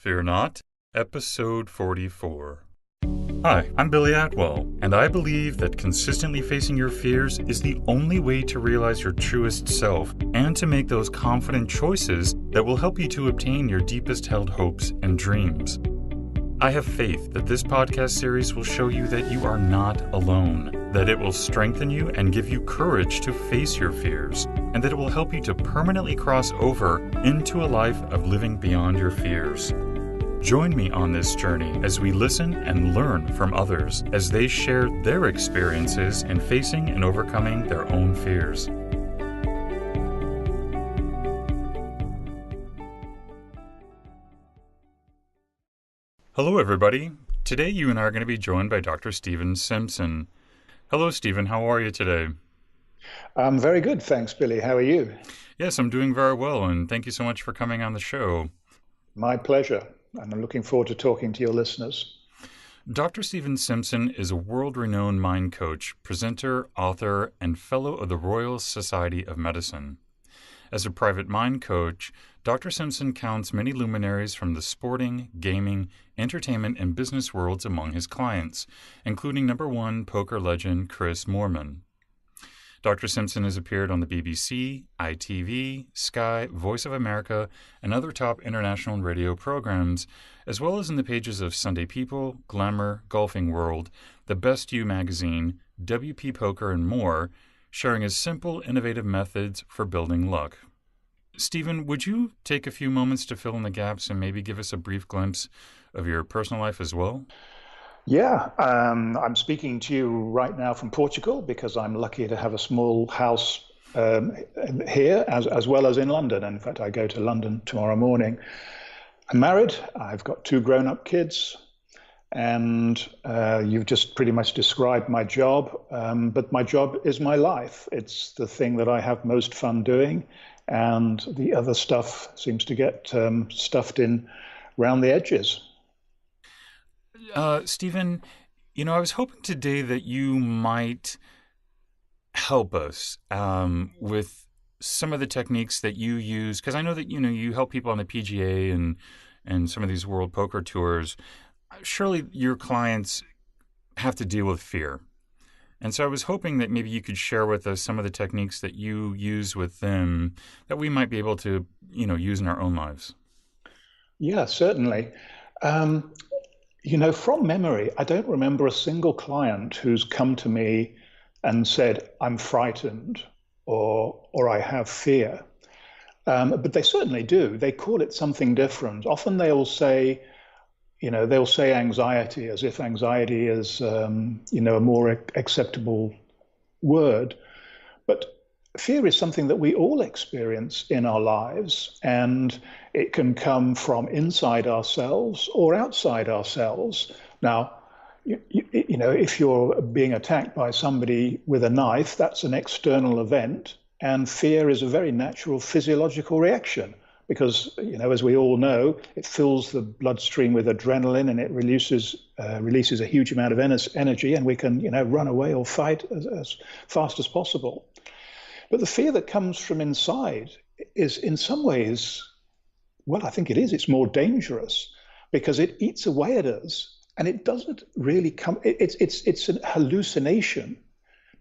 Fear Not, Episode 44. Hi, I'm Billy Atwell, and I believe that consistently facing your fears is the only way to realize your truest self and to make those confident choices that will help you to obtain your deepest held hopes and dreams. I have faith that this podcast series will show you that you are not alone, that it will strengthen you and give you courage to face your fears, and that it will help you to permanently cross over into a life of living beyond your fears. Join me on this journey as we listen and learn from others as they share their experiences in facing and overcoming their own fears. Hello, everybody. Today you and I are going to be joined by Dr. Stephen Simpson. Hello, Stephen. How are you today? I'm very good, thanks, Billy. How are you? Yes, I'm doing very well, and thank you so much for coming on the show. My pleasure, and I'm looking forward to talking to your listeners. Dr. Stephen Simpson is a world-renowned mind coach, presenter, author, and fellow of the Royal Society of Medicine. As a private mind coach, Dr. Simpson counts many luminaries from the sporting, gaming, entertainment, and business worlds among his clients, including number one poker legend Chris Moorman. Dr. Simpson has appeared on the BBC, ITV, Sky, Voice of America, and other top international radio programs, as well as in the pages of Sunday People, Glamour, Golfing World, The Best You magazine, WP Poker, and more, sharing his simple, innovative methods for building luck. Stephen, would you take a few moments to fill in the gaps and maybe give us a brief glimpse of your personal life as well? Yeah, I'm speaking to you right now from Portugal because I'm lucky to have a small house here as well as in London. And in fact, I go to London tomorrow morning. I'm married. I've got two grown-up kids. And you've just pretty much described my job. But my job is my life. It's the thing that I have most fun doing. And the other stuff seems to get stuffed in around the edges. Stephen, I was hoping today that you might help us with some of the techniques that you use, because I know that, you help people on the PGA and some of these world poker tours. Surely your clients have to deal with fear. And so I was hoping that maybe you could share with us some of the techniques that you use with them that we might be able to, use in our own lives. Yeah, certainly. From memory, I don't remember a single client who's come to me and said, I'm frightened or I have fear. But they certainly do. They call it something different. Often they'll say anxiety as if anxiety is, a more acceptable word. But fear is something that we all experience in our lives, and it can come from inside ourselves or outside ourselves. Now, if you're being attacked by somebody with a knife, that's an external event, and fear is a very natural physiological reaction because, as we all know, it fills the bloodstream with adrenaline and it releases a huge amount of energy, and we can, run away or fight as fast as possible. But the fear that comes from inside is in some ways, well, I think it is. It's more dangerous because it eats away at us and it doesn't really come. It's a hallucination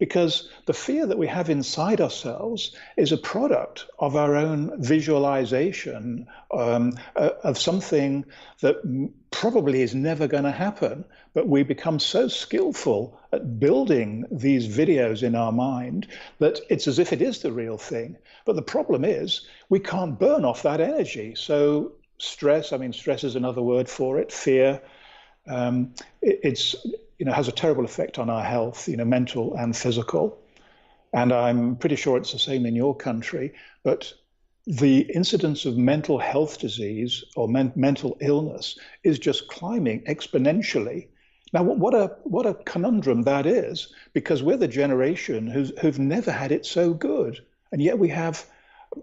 because the fear that we have inside ourselves is a product of our own visualization of something that probably is never going to happen. But we become so skillful at building these videos in our mind that it's as if it is the real thing. But the problem is we can't burn off that energy. So stress is another word for it, fear. It's has a terrible effect on our health, mental and physical. And I'm pretty sure it's the same in your country. But the incidence of mental health disease or mental illness is just climbing exponentially. Now, what a conundrum that is, because we're the generation who've never had it so good. And yet we have,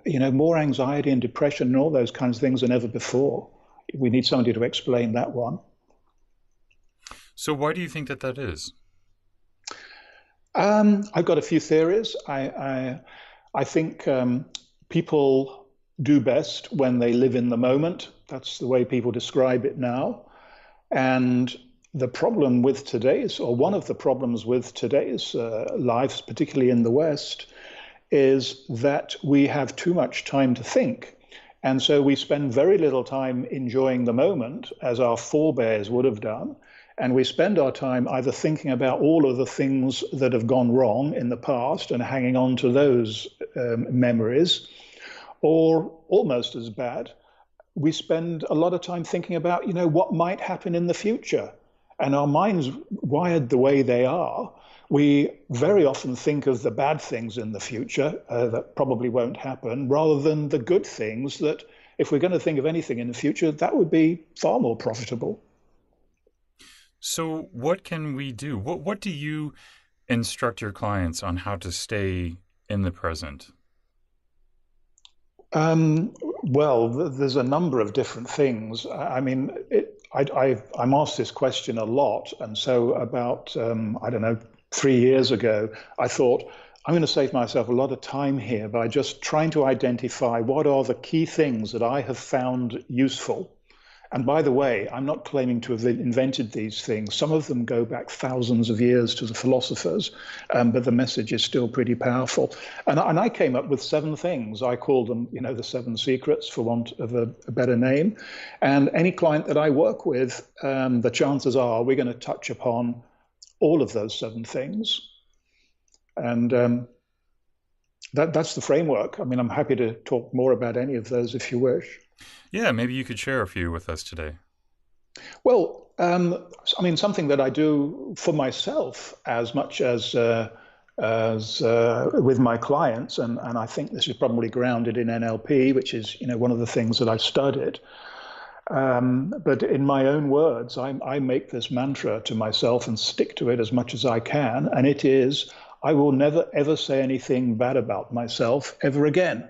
more anxiety and depression and all those kinds of things than ever before. We need somebody to explain that one. So why do you think that is? I've got a few theories. I think people do best when they live in the moment. That's the way people describe it now. And the problem with today's, or one of the problems with today's lives, particularly in the West, is that we have too much time to think. And so we spend very little time enjoying the moment, as our forebears would have done. And we spend our time either thinking about all of the things that have gone wrong in the past and hanging on to those memories, or almost as bad, we spend a lot of time thinking about, what might happen in the future. And our minds wired the way they are, we very often think of the bad things in the future that probably won't happen, rather than the good things that, if we're going to think of anything in the future, that would be far more profitable. So what can we do? What do you instruct your clients on how to stay in the present? Um, well, there's a number of different things. I mean, I'm asked this question a lot. And so about, I don't know, 3 years ago, I thought, I'm going to save myself a lot of time here by just trying to identify what are the key things that I have found useful. And by the way, I'm not claiming to have invented these things. Some of them go back thousands of years to the philosophers, but the message is still pretty powerful. And I came up with 7 things. I called them, the 7 secrets, for want of a better name. And any client that I work with, the chances are we're going to touch upon all of those 7 things. And that's the framework. I mean, I'm happy to talk more about any of those if you wish. Yeah, maybe you could share a few with us today. Well, I mean, something that I do for myself as much as with my clients, and I think this is probably grounded in NLP, which is one of the things that I've studied. But in my own words, I make this mantra to myself and stick to it as much as I can, and it is, I will never ever say anything bad about myself ever again.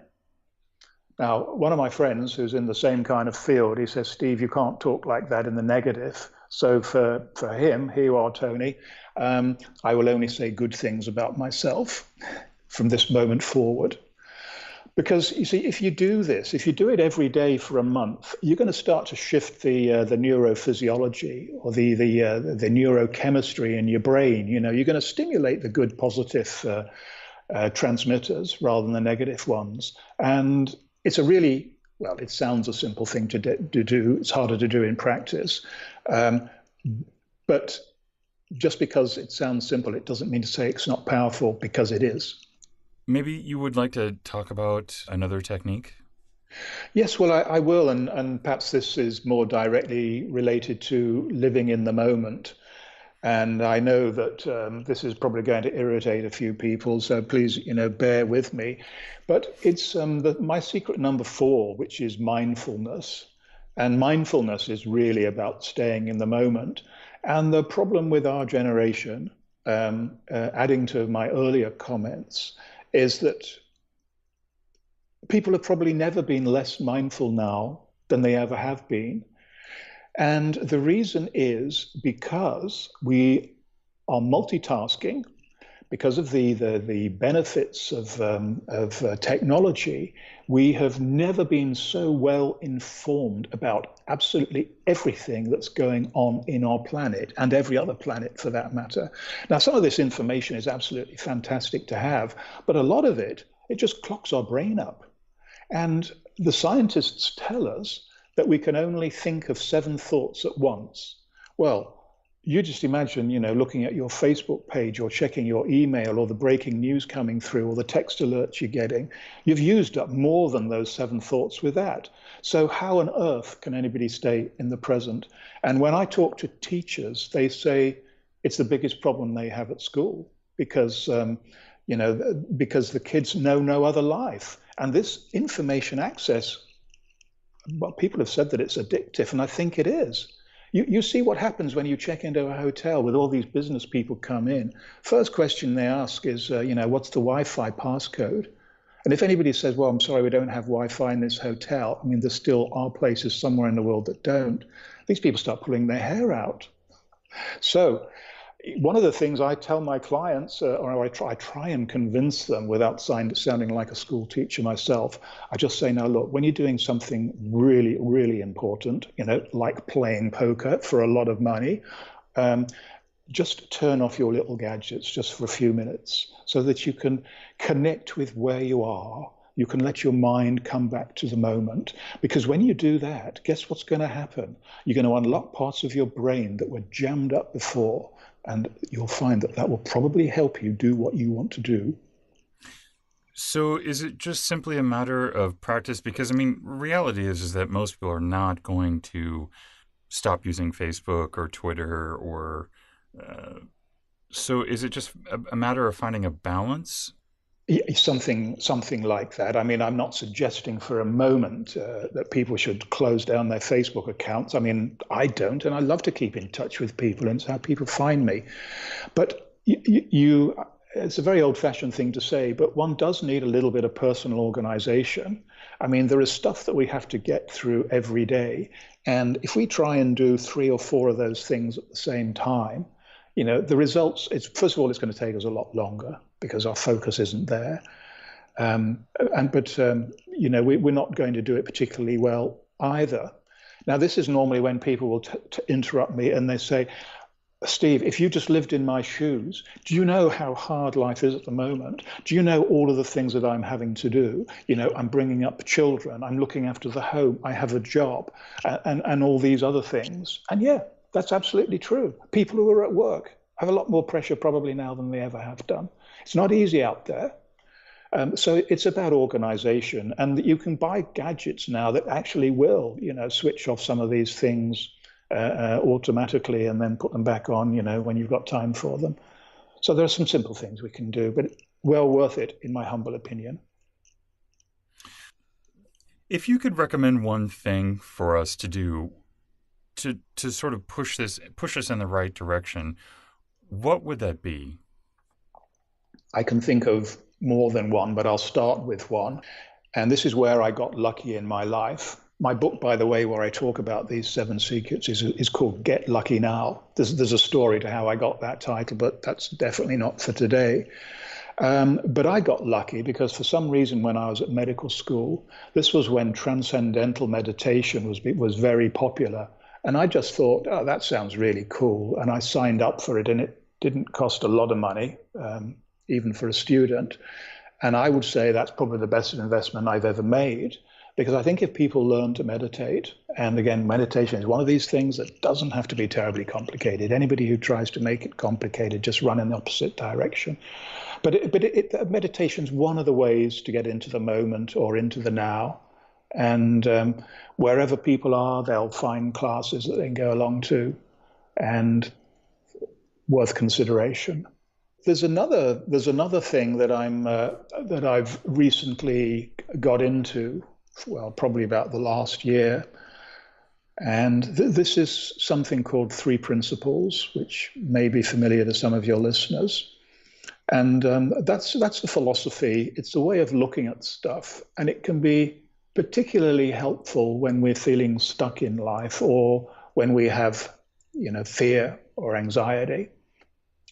Now, one of my friends who's in the same kind of field, he says, Steve, you can't talk like that in the negative. So for him, here you are, Tony, I will only say good things about myself from this moment forward. Because you see, if you do this, if you do it every day for a month, you're going to start to shift the neurophysiology or the neurochemistry in your brain. You're going to stimulate the good, positive transmitters rather than the negative ones. And it's a really, well, it sounds a simple thing to do. It's harder to do in practice. But just because it sounds simple, it doesn't mean to say it's not powerful, because it is. Maybe you would like to talk about another technique? Yes, well, I will. And perhaps this is more directly related to living in the moment. And I know that this is probably going to irritate a few people, so please, bear with me. But it's my secret number 4, which is mindfulness. And mindfulness is really about staying in the moment. And the problem with our generation, adding to my earlier comments, is that people have probably never been less mindful now than they ever have been. And the reason is because we are multitasking, because of the benefits of technology. We have never been so well informed about absolutely everything that's going on in our planet, and every other planet for that matter. Now, some of this information is absolutely fantastic to have, but a lot of it just clocks our brain up. And the scientists tell us that we can only think of 7 thoughts at once. Well, you just imagine, looking at your Facebook page or checking your email or the breaking news coming through or the text alerts you're getting. You've used up more than those 7 thoughts with that. So how on earth can anybody stay in the present? And when I talk to teachers, they say it's the biggest problem they have at school because, because the kids know no other life. And this information access, well, people have said that it's addictive, and I think it is. You see what happens when you check into a hotel with all these business people come in. First question they ask is, what's the Wi-Fi passcode? And if anybody says, well, I'm sorry, we don't have Wi-Fi in this hotel, I mean, there still are places somewhere in the world that don't. These people start pulling their hair out. So One of the things I tell my clients, or I try and convince them without sounding like a school teacher myself, I just say, now look, when you're doing something really, really important, like playing poker for a lot of money, um, just turn off your little gadgets just for a few minutes so that you can connect with where you are. You can let your mind come back to the moment. Because when you do that, guess what's going to happen? You're going to unlock parts of your brain that were jammed up before, and you'll find that that will probably help you do what you want to do. So is it just simply a matter of practice? Because I mean, reality is that most people are not going to stop using Facebook or Twitter or uh, so is it just a matter of finding a balance? Something like that. I mean, I'm not suggesting for a moment that people should close down their Facebook accounts. I mean, I don't, and I love to keep in touch with people, and it's how people find me. But it's a very old-fashioned thing to say, but one does need a little bit of personal organization. I mean, there is stuff that we have to get through every day, and if we try and do three or four of those things at the same time, the results, first of all, it's going to take us a lot longer because our focus isn't there. We're not going to do it particularly well either. Now, this is normally when people will interrupt me and they say, Steve, if you just lived in my shoes, do you know how hard life is at the moment? Do you know all of the things that I'm having to do? I'm bringing up children, I'm looking after the home, I have a job, and all these other things. And yeah, that's absolutely true. People who are at work have a lot more pressure probably now than they ever have done. It's not easy out there. So it's about organization, and you can buy gadgets now that actually will, switch off some of these things automatically and then put them back on, when you've got time for them. So there are some simple things we can do, but well worth it, in my humble opinion. If you could recommend one thing for us to do to sort of push us in the right direction, what would that be? I can think of more than one, but I'll start with one. And this is where I got lucky in my life. My book, by the way, where I talk about these seven secrets is called Get Lucky Now. There's a story to how I got that title, but that's definitely not for today. But I got lucky because for some reason when I was at medical school, this was when transcendental meditation was very popular. And I just thought, oh, that sounds really cool. And I signed up for it, and it didn't cost a lot of money, even for a student. And I would say that's probably the best investment I've ever made. Because I think if people learn to meditate, and again, meditation is one of these things that doesn't have to be terribly complicated. Anybody who tries to make it complicated just run in the opposite direction. But meditation is one of the ways to get into the moment or into the now. And wherever people are, they'll find classes that they can go along to, and worth consideration. There's another thing that that I've recently got into. Well, probably about the last year. And this is something called Three Principles, which may be familiar to some of your listeners. And that's the philosophy. It's a way of looking at stuff. And it can be particularly helpful when we're feeling stuck in life or when we have, fear or anxiety.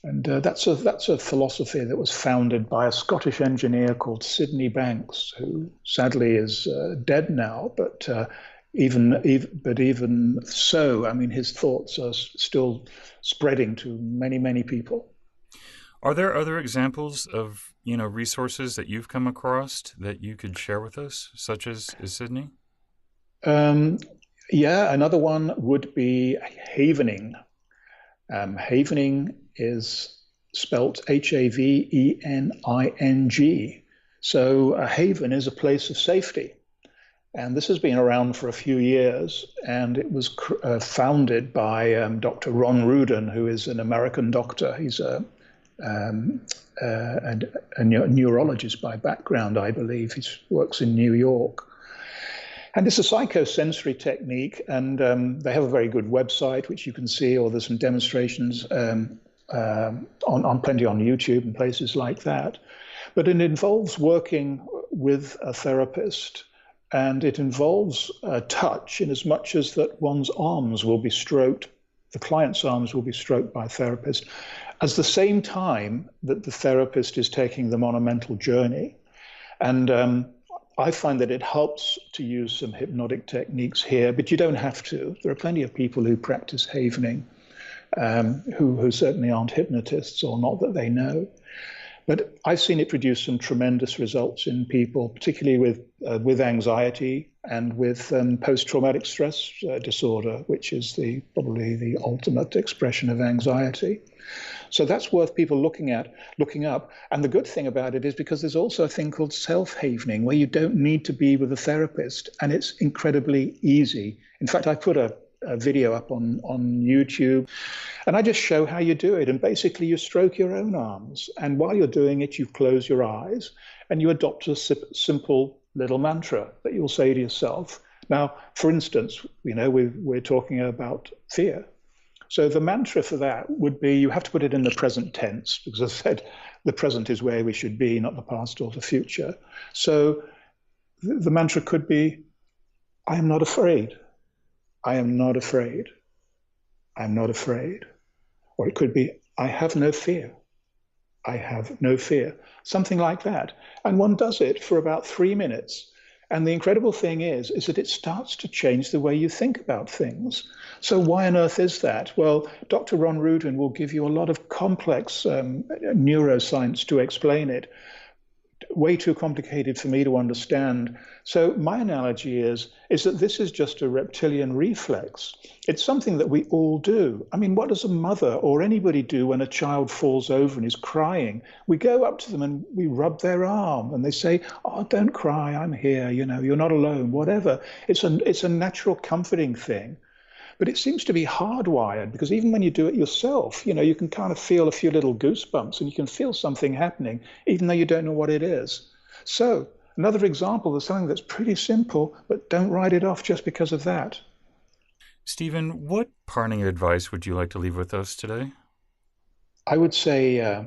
And that's a philosophy that was founded by a Scottish engineer called Sydney Banks, who sadly is dead now. But even so, I mean, his thoughts are still spreading to many, many people. Are there other examples of resources that you've come across that you could share with us, such as Sydney? Yeah, another one would be havening. Havening is spelt Havening. So a haven is a place of safety. And this has been around for a few years, and it was founded by Dr. Ron Rudin, who is an American doctor. He's a neurologist by background, I believe. He works in New York. And it's a psychosensory technique, and they have a very good website, which you can see, or there's some demonstrations on plenty on YouTube and places like that. But it involves working with a therapist, and it involves touch in as much as that one's arms will be stroked the client's arms will be stroked by a therapist, at the same time that the therapist is taking them on a mental journey. And I find that it helps to use some hypnotic techniques here, but you don't have to. There are plenty of people who practice havening who certainly aren't hypnotists, or not that they know. But I've seen it produce some tremendous results in people, particularly with anxiety and with post-traumatic stress disorder, which is probably the ultimate expression of anxiety. So that's worth people looking up. And the good thing about it is because there's also a thing called self-havening, where you don't need to be with a therapist, and it's incredibly easy. In fact, I put a video up on YouTube, and I just show how you do it. And basically, you stroke your own arms, and while you're doing it, you close your eyes, and you adopt a simple little mantra that you'll say to yourself. Now, for instance, we're talking about fear. So the mantra for that would be, you have to put it in the present tense, because as I said, the present is where we should be, not the past or the future. So the mantra could be, I am not afraid. I am not afraid. I'm not afraid. Or it could be, I have no fear. I have no fear. Something like that. And one does it for about 3 minutes. And the incredible thing is that it starts to change the way you think about things. So why on earth is that? Well, Dr. Ron Rudin will give you a lot of complex neuroscience to explain it. Way too complicated for me to understand. So my analogy is that this is just a reptilian reflex. It's something that we all do. I mean, what does a mother or anybody do when a child falls over and is crying? We go up to them and we rub their arm, and they say, oh, don't cry, I'm here, you're not alone, whatever. It's a natural comforting thing. But it seems to be hardwired, because even when you do it yourself, you can kind of feel a few little goosebumps, and you can feel something happening, even though you don't know what it is. So another example of something that's pretty simple, but don't write it off just because of that. Stephen, what parting advice would you like to leave with us today? I would say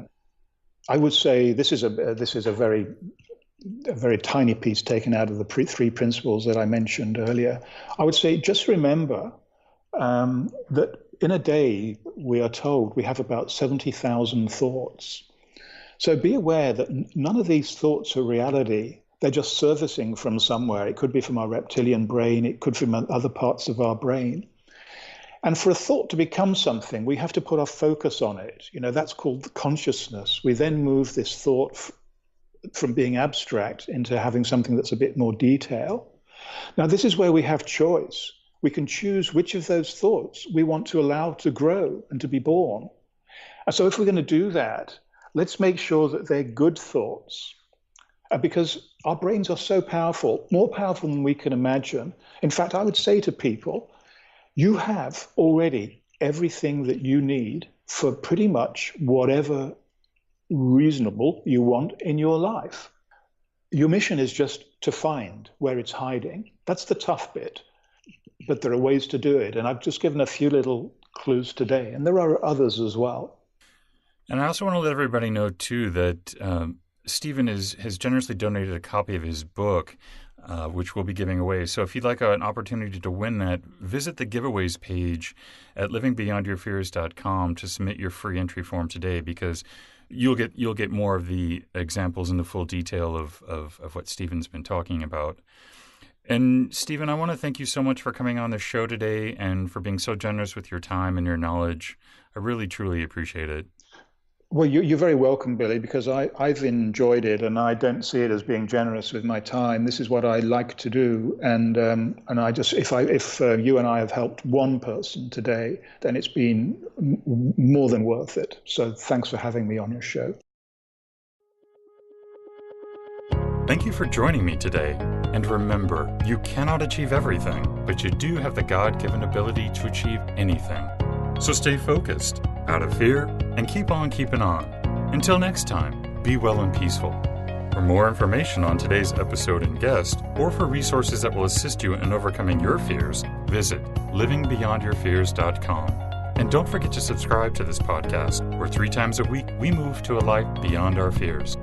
this is a very tiny piece taken out of the three principles that I mentioned earlier. I would say just remember that in a day, we are told we have about 70,000 thoughts. So be aware that none of these thoughts are reality. They're just surfacing from somewhere. It could be from our reptilian brain. It could be from other parts of our brain. And for a thought to become something, we have to put our focus on it. That's called consciousness. We then move this thought from being abstract into having something that's a bit more detail. Now, this is where we have choice. We can choose which of those thoughts we want to allow to grow and to be born. And so if we're going to do that, let's make sure that they're good thoughts. Because our brains are so powerful, more powerful than we can imagine. In fact, I would say to people, you have already everything that you need for pretty much whatever reasonable you want in your life. Your mission is just to find where it's hiding. That's the tough bit. But there are ways to do it. And I've just given a few little clues today, and there are others as well. And I also want to let everybody know, too, that Stephen has generously donated a copy of his book, which we'll be giving away. So if you'd like an opportunity to win that, visit the giveaways page at livingbeyondyourfears.com to submit your free entry form today, because you'll get more of the examples and the full detail of what Stephen's been talking about. And Stephen, I want to thank you so much for coming on the show today and for being so generous with your time and your knowledge. I really, truly appreciate it. Well, you're very welcome, Billy, because I've enjoyed it, and I don't see it as being generous with my time. This is what I like to do, and I just if you and I have helped one person today, then it's been more than worth it. So thanks for having me on your show. Thank you for joining me today. And remember, you cannot achieve everything, but you do have the God-given ability to achieve anything. So stay focused, out of fear, and keep on keeping on. Until next time, be well and peaceful. For more information on today's episode and guest, or for resources that will assist you in overcoming your fears, visit livingbeyondyourfears.com. And don't forget to subscribe to this podcast, where 3 times a week we move to a life beyond our fears.